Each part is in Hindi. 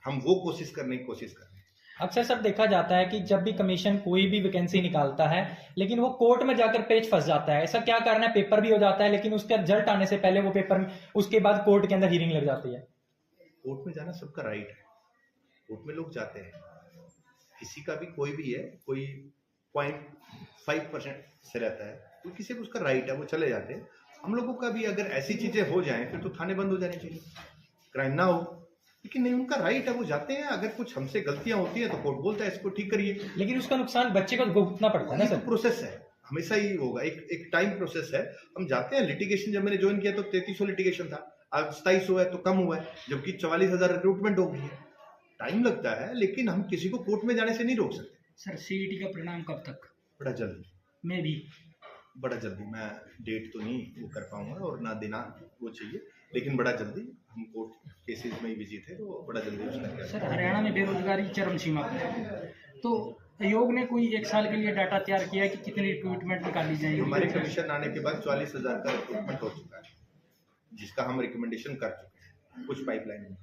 हम वो कोशिश करने की कोशिश कर रहे हैं। अक्सर सर देखा जाता है कि जब भी कमीशन कोई भी वैकेंसी निकालता है लेकिन वो कोर्ट में जाकर पेच फंस जाता है। ऐसा क्या कारण है? पेपर भी हो जाता है लेकिन उसका रिजल्ट आने से पहले वो पेपर, उसके बाद कोर्ट के अंदर हियरिंग लग जाती है। कोर्ट में जाना सबका राइट है, कोर्ट में लोग जाते हैं, किसी का भी कोई भी है, कोई 0.5% से रहता है, तो किसी को उसका राइट है, वो चले जाते हैं। हम लोगों का भी अगर ऐसी चीजें हो जाएं फिर तो थाने बंद हो जाने चाहिए, क्राइम ना हो, लेकिन नहीं, उनका राइट है, वो जाते हैं। अगर कुछ हमसे गलतियां होती है तो कोर्ट बोलता है इसको ठीक करिए, लेकिन उसका नुकसान बच्चे को भुगतना पड़ता है ना ये तो सर। प्रोसेस है, हमेशा ही होगा, एक टाइम प्रोसेस है। हम जाते हैं लिटिगेशन, जब मैंने ज्वाइन किया तो 3300 लिटिगेशन था, आज 2700 है, तो कम हुआ है, जबकि 44,000 रिक्रूटमेंट हो गई है। टाइम लगता है, लेकिन हम किसी को कोर्ट में जाने से नहीं रोक सकते। सर सीईटी का परिणाम कब तक? बड़ा जल्दी, मैं भी बड़ा जल्दी। मैं डेट तो नहीं वो कर पाऊंगा और ना देना वो चाहिए, लेकिन बड़ा जल्दी। हम कोर्ट केसेस में ही बिजी थे, तो बड़ा जल्दी उसका सर हरियाणा में बेरोजगारी चरम सीमा पर है, तो आयोग ने कोई 1 साल के लिए डाटा तैयार किया है कि कितनी रिक्रूटमेंट निकाली जाएगी? हमारे कमीशन आने के बाद 44,000 का रिक्रूटमेंट हो चुका है, जिसका हम रिकमेंडेशन कर चुके हैं, कुछ पाइपलाइन में।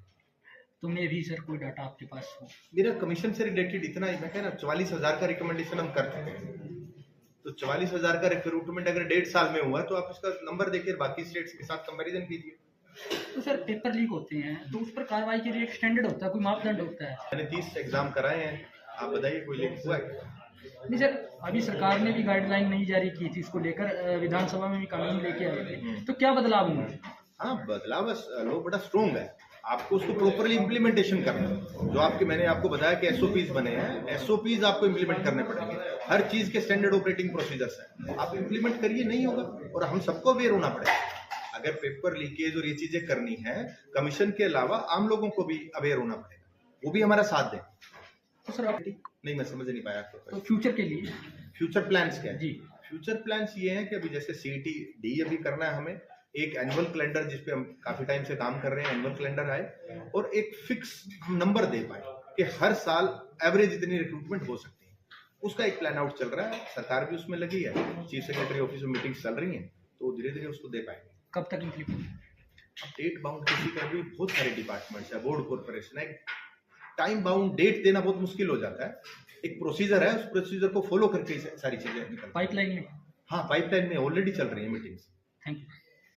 तो मैं भी सर कोई डाटा आपके पास हो? मेरा कमीशन से रिलेटेड इतना ही, मैं कह रहा 44,000 का रिकमेंडेशन हम कर चुके हैं, तो 44,000 का रिक्रूटमेंट अगर 1.5 साल में हुआ तो आप इसका नंबर देखिए, बाकी स्टेट्स के साथ कंपैरिजन कीजिए। तो सर पेपर लीक होते हैं तो उस पर कार्रवाई के लिए एक स्टैंडर्ड होता है, कोई मापदंड होता है? मैंने 30 एग्जाम कराए हैं, आप बताइए कोई लीक हुआ है? नहीं सर, अभी सरकार ने भी गाइडलाइन नहीं जारी की थी, इसको लेकर विधानसभा में भी कानून लेके आए थे, तो क्या बदलाव हुआ? हाँ, बदलाव लो बड़ा स्ट्रोंग है, आपको उसको प्रॉपरली इम्प्लीमेंटेशन करना है। जो आपके, मैंने आपको बताया कि एसओपीज बने हैं, एसओपीज आपको इम्प्लीमेंट करने पड़ेंगे, हर चीज के स्टैंडर्ड ऑपरेटिंग प्रोसीजर्स हैं, आप इम्प्लीमेंट करिए, नहीं होगा। और हम सबको अवेयर होना पड़ेगा, अगर पेपर लीकेज और ये चीजें करनी है, कमीशन के अलावा आम लोगों को भी अवेयर होना पड़ेगा, वो भी हमारा साथ दें। तो सर आप नहीं, मैं समझ नहीं पाया आपको। तो फ्यूचर के लिए फ्यूचर प्लान्स क्या है? जी, फ्यूचर प्लान्स ये हैं कि अभी जैसे सीईटी डी अभी करना है हमें, एक एनुअल कैलेंडर जिसपे हम काफी टाइम से काम कर रहे हैं, एनुअल कैलेंडर आए और एक फिक्स हम नंबर दे पाए कि हर साल एवरेज इतनी रिक्रूटमेंट हो सकती है, उसका एक प्लान आउट चल रहा है, सरकार भी उसमें लगी है, चीफ सेक्रेटरी ऑफिस में मीटिंग्स चल रही हैं, तो धीरे धीरे उसको दे पाएंगे। कब तक इम्प्लीमेंट? डेट बाउंड किसी का भी, बहुत सारे डिपार्टमेंट्स है, बोर्ड कॉर्पोरेशन है, टाइम बाउंड डेट देना बहुत मुश्किल हो जाता है। एक प्रोसीजर है, उस प्रोसीजर को फॉलो करके सारी चीजें निकल। पाइपलाइन में? हाँ, पाइपलाइन में ऑलरेडी चल रही है मीटिंग्स। Thank you.